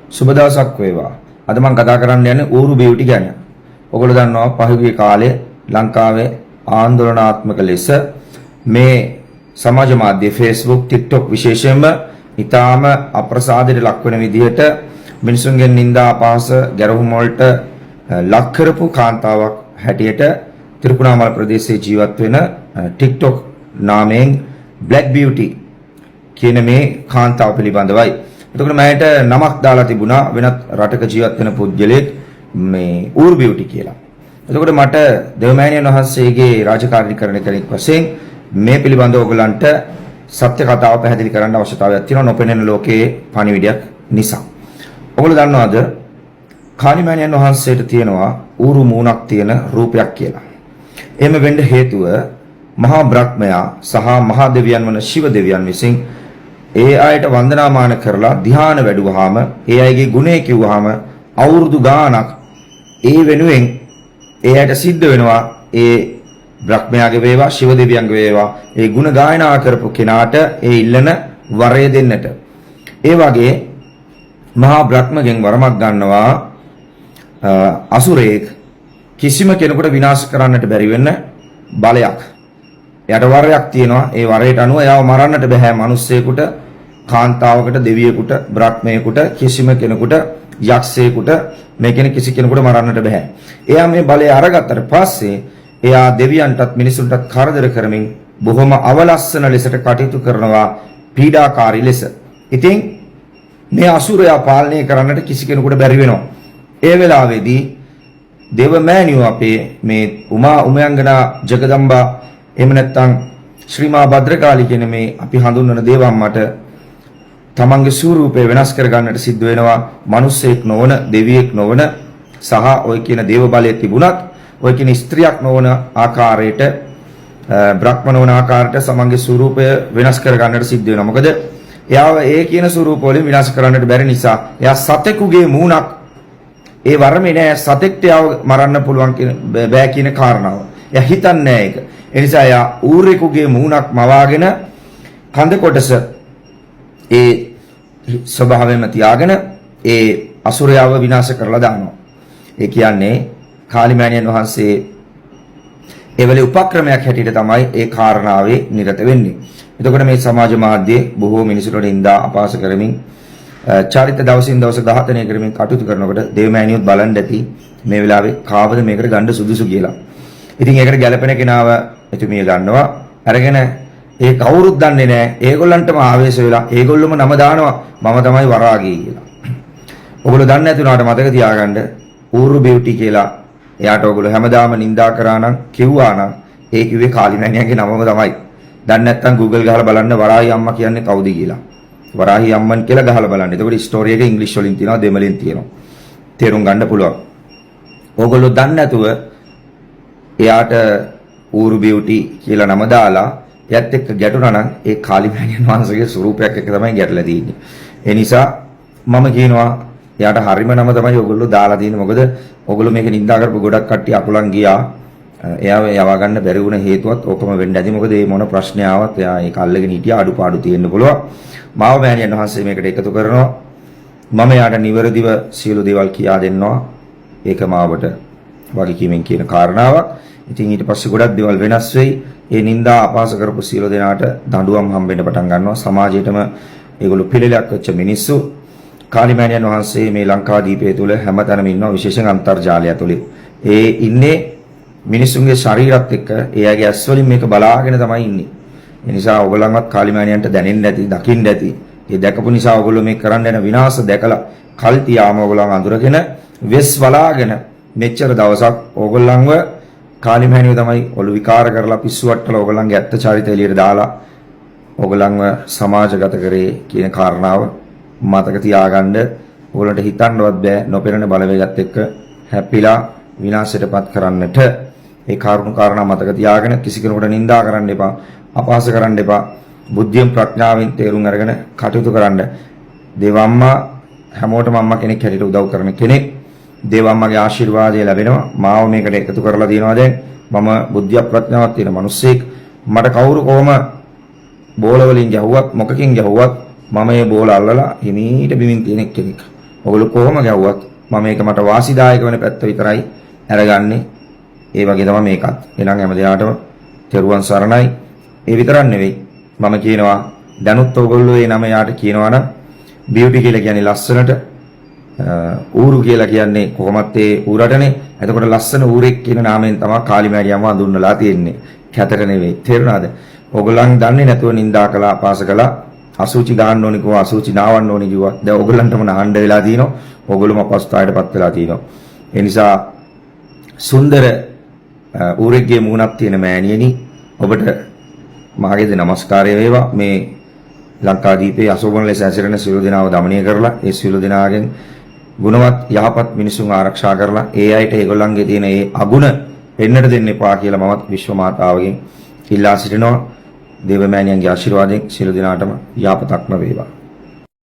සුබ දවසක් වේවා. අද මම කතා කරන්න යන්නේ ඌරු බියුටි ගැන. ඔයගොල්ලෝ දන්නවා පහුගිය කාලේ ලංකාවේ ආందోලනාත්මක ලෙස මේ සමාජ මාධ්‍ය Facebook, TikTok විශේෂයෙන්ම ඊටාම අප්‍රසාදයට ලක් වෙන විදිහට මිනිසුන්ගෙන් නිନ୍ଦා අපහාස ගැරහුම් වලට ලක් කරපු කාන්තාවක් හැටියට තිරුකුණාමල ප්‍රදේශයේ ජීවත් වෙන TikTok නාමයෙන් Black Beauty කියන මේ කාන්තාව පිළිබඳවයි. එතකොට මට නමක් දාලා තිබුණා වෙනත් රටක ජීවත් වෙන පුද්ගලෙක් මේ ඌරු බියුටි කියලා. එතකොට මට දෙවමෑණියන් වහන්සේගේ රාජකාරී කරන කෙනෙක් වශයෙන් මේ පිළිබඳව ඔයගලන්ට සත්‍ය කතාව පැහැදිලි කරන්න අවශ්‍යතාවයක් තියෙනවා නොපෙනෙන ලෝකයේ පණිවිඩයක් නිසා. ඔයගොල්ලෝ දන්නවද කාලිමෑණියන් වහන්සේට තියෙනවා ඌරු මූණක් තියෙන රූපයක් කියලා. එහෙම වෙන්න හේතුව මහා බ්‍රහ්මයා සහ මහා දෙවියන් වන ශිව දෙවියන් විසින් ඒ අයට වන්දනාමාන කරලා ධ්‍යාන වැඩුවාම ඒ අයගේ ගුණය කිව්වහම අවුරුදු ගාණක් ඒ වෙනුවෙන් ඒ අයට සිද්ධ වෙනවා ඒ බ්‍රහ්මයාගේ වේවා ශිව දෙවියන්ගේ වේවා ඒ ගුණ ගායනා කරපු කෙනාට ඒ ඉල්ලන වරය දෙන්නට. ඒ වගේ මහා බ්‍රහ්මගෙන් වරමක් ගන්නවා අසුරේක් කිසිම කෙනෙකුට විනාශ කරන්නට බැරි වෙන්න බලයක්. එයාට වරයක් තියෙනවා. ඒ වරයට අනුව එයාව මරන්නට බෑ. මිනිස්සෙකුට, කාන්තාවකට, දෙවියෙකුට, බ්‍රහ්මයෙකුට, කිසිම කෙනෙකුට, යක්ෂයෙකුට මේ කෙනෙක් කිසි කෙනෙකුට මරන්නට බෑ. එයා මේ බලය අරගත්තට පස්සේ එයා දෙවියන්ටත් මිනිසුන්ටත් කරදර කරමින් බොහොම අවලස්සන ලෙසට කටයුතු කරනවා පීඩාකාරී ලෙස. ඉතින් මේ අසුරයා පාලනය කරන්නට කිසි කෙනෙකුට බැරි වෙනවා. ඒ වෙලාවේදී දෙවමෑණියෝ අපේ මේ උමා උමයන්ගනා ජගදම්බා එහෙම නැත්නම් ශ්‍රීමා භද්‍රකාලී කියන මේ අපි හඳුන්වන දේවම්මට තමන්ගේ ස්වරූපය වෙනස් කර ගන්නට සිද්ධ වෙනවා. මිනිස්සෙක් නොවන, දෙවියෙක් නොවන සහ ඔය කියන දේව බලය තිබුණත් ඔය කියන ස්ත්‍රියක් නොවන ආකාරයට බ්‍රහ්ම නොවන ආකාරයට සමන්ගේ ස්වරූපය වෙනස් කර ගන්නට සිද්ධ වෙනවා. මොකද එයාව ඒ කියන ස්වරූප වලින් විනාශ කරන්නට බැරි නිසා එයා සතෙකුගේ මූණක් ඒ වරමේ නෑ සතෙක්ට එයාව මරන්න පුළුවන් කියන බෑ කියන කාරණාව. එයා හිතන්නේ නෑ ඒක. ඒ නිසා එයා ඌරෙකුගේ මූණක් මවාගෙන කඳ කොටස ඒ ස්වභාවයෙන්ම තියාගෙන ඒ අසුරයව විනාශ කරලා දානවා. ඒ කියන්නේ කාලිමෑණියන් වහන්සේ එවලේ උපක්‍රමයක් හැටියට තමයි ඒ කාරණාවේ නිරත වෙන්නේ. එතකොට මේ සමාජ මාධ්‍යයේ බොහෝ මිනිසුන්ට නිନ୍ଦා අපහාස කරමින් චරිත දවසින් දවස ඝාතනය කරමින් කටයුතු කරනකොට දෙවමෑණියොත් බලන් ඇති මේ වෙලාවේ කාවද මේකට ගන්න සුදුසු කියලා. ඉතින් ඒකට ගැළපෙන කෙනාව එතුමිය ගන්නවා. අරගෙන ඒ කවුරුත් දන්නේ නැහැ. ඒගොල්ලන්ටම ආවේශ වෙලා ඒගොල්ලොම නම දානවා මම තමයි වරාගී කියලා. ඔයගොල්ලෝ දන්නේ නැතුණාට මතක තියාගන්න ඌරු බියුටි කියලා එයාට ඔයගොල්ලෝ හැමදාම නිඳා කරා නම් කිව්වා නම් ඒ කිව්වේ කාලිමෑණියන්ගේ නමම තමයි. දන්නේ නැත්නම් Google ගහලා බලන්න වරාහි අම්මා කියන්නේ කවුද කියලා. වරාහි අම්මන් කියලා ගහලා බලන්න. එතකොට ස්ටෝරි එක ඉංග්‍රීසි වලින් තියෙනවා දෙමළෙන් තියෙනවා. තේරුම් ගන්න පුළුවන්. ඕගොල්ලෝ දන්නේ නැතුව එයාට ඌරු බියුටි කියලා නම දාලා එයත් එක්ක ගැටුණා නම් ඒ කාලිමෑණියන් වහන්සේගේ ස්වරූපයක් එක්ක තමයි ගැටලා තියෙන්නේ. ඒ නිසා මම කියනවා එයාට හරිම නම තමයි ඕගොල්ලෝ දාලා තියෙන්නේ. මොකද ඕගොල්ලෝ මේක නිඳා කරපු ගොඩක් කට්ටිය අකුලන් ගියා. එයාව යවා ගන්න බැරි වුණ හේතුවත් ඕකම වෙන්න ඇති. මොකද මේ මොන ප්‍රශ්නය ආවත් එයා ඒක අල්ලගෙන හිටියා අඩුපාඩු තියෙන්න පුළුවන්. මාව මෑණියන් වහන්සේ මේකට එකතු කරනවා. මම යාට නිවැරදිව සියලු දේවල් කියා දෙන්නවා. ඒක මාවට වගකීමෙන් කියන කාරණාවක්. ඉතින් ඊට පස්සේ ගොඩක් දේවල් වෙනස් වෙයි. ඒ නිନ୍ଦා අපහාස කරපු සියලු දෙනාට දඬුවම් හම්බෙන්න පටන් ගන්නවා. සමාජයේටම ඒගොල්ලෝ පිළිලයක් වෙච්ච මිනිස්සු. කාලිමෑණියන් වහන්සේ මේ ලංකාදීපය තුල හැමතැනම ඉන්නවා. විශේෂයෙන් අන්තර්ජාලය තුලේ. ඒ ඉන්නේ මිනිසුන්ගේ ශරීරات එක්ක එයාගේ ඇස් වලින් මේක බලාගෙන තමයි ඉන්නේ. ඒ නිසා ඔයගොල්ලන්වත් කාලිමෑණියන්ට දැනෙන්න ඇති, දකින්න ඇති. ඒ දැකපු නිසා ඔයගොල්ලෝ මේ කරන්න යන විනාශ දැකලා කල් තියාම ඔයගොල්ලන් අඳුරගෙන වෙස් වලාගෙන මෙච්චර දවසක් ඔයගොල්ලන්ව කාලිමෑණියෝ තමයි ඔලු විකාර කරලා පිස්සු වට්ටලා ඔයගොල්ලන්ගේ ඇත්ත චරිතය එළියට දාලා ඔයගොල්ලන්ව සමාජගත කරේ කියන කාරණාව මතක තියාගන්න. ඔයගොල්ලන්ට හිතන්නවත් බෑ නොපෙනෙන බලවේගات එක්ක හැපිලා විනාශයටපත් කරන්නට. ඒ කාරණා මතක තියාගෙන කිසි කෙනෙකුට නිඳා කරන්න එපා, අපහාස කරන්න එපා. බුද්ධියෙන් ප්‍රඥාවෙන් තේරුම් අරගෙන කටයුතු කරන්න. දේවම්මා හැමෝටම අම්මා කෙනෙක් හැටියට උදව් කරන කෙනෙක්. දේවම්මගේ ආශිර්වාදය ලැබෙනවා. මාව මේකට එකතු කරලා දිනවා දැන්. මම බුද්ධිය ප්‍රඥාවක් තියෙන මිනිස්සෙක්. මට කවුරු කොහම බෝල වලින් ගැහුවත් මොකකින් ගැහුවත් මම මේ බෝල අල්ලලා හිමීට බිමින් තියෙන කෙනෙක්. ඔගොල්ලෝ කොහොම ගැව්වත් මම මේක මට වාසිදායක වෙන පැත්ත විතරයි අරගන්නේ. ඒ වගේ තමයි මේකත්. එහෙනම් හැම දිනාටම තෙරුවන් සරණයි. ඒ විතරක් නෙවෙයි මම කියනවා දැනුත් ඔයගොල්ලෝ ඒ නම යාට කියනවා නම් බියුටි කියලා කියන්නේ ලස්සනට, ඌරු කියලා කියන්නේ කොහොමත් ඒ ඌරටනේ. එතකොට ලස්සන ඌරෙක් කියන නාමයෙන් තමයි කාලිමෑඩියම්ව හඳුන්වලා තියෙන්නේ. කැතට නෙවෙයි. තේරුණාද? ඔයගොල්ලන් දන්නේ නැතුව නින්දා කළා, පාස කළා, අසුචි ගන්න ඕනි කිව්වා, අසුචි නාවන්න ඕනි කිව්වා. දැන් ඔයගොල්ලන්ටම නාන්න වෙලා තියෙනවා. ඔයගොල්ලෝම අපස්ථායටපත් වෙලා තියෙනවා. ඒ නිසා සුන්දර ඌරෙක්ගේ මුහුණක් තියෙන මෑණියනි ඔබට මාගේද නමස්කාරය වේවා. මේ ලංකාදීපේ අසෝබන ලෙස ඇසිරෙන සියලු දෙනාව দমনය කරලා ඒ සියලු දෙනාගෙන් ගුණවත් යහපත් මිනිසුන් ආරක්ෂා කරලා ඒ අයට ඒගොල්ලන්ගේ තියෙන ඒ අගුණ පෙන්නට දෙන්න එපා කියලා මමත් විශ්ව මාතාවගෙන් ඉල්ලා සිටිනවා. දේවමෑණියන්ගේ ආශිර්වාදයෙන් සියලු දෙනාටම යහපතක්ම වේවා.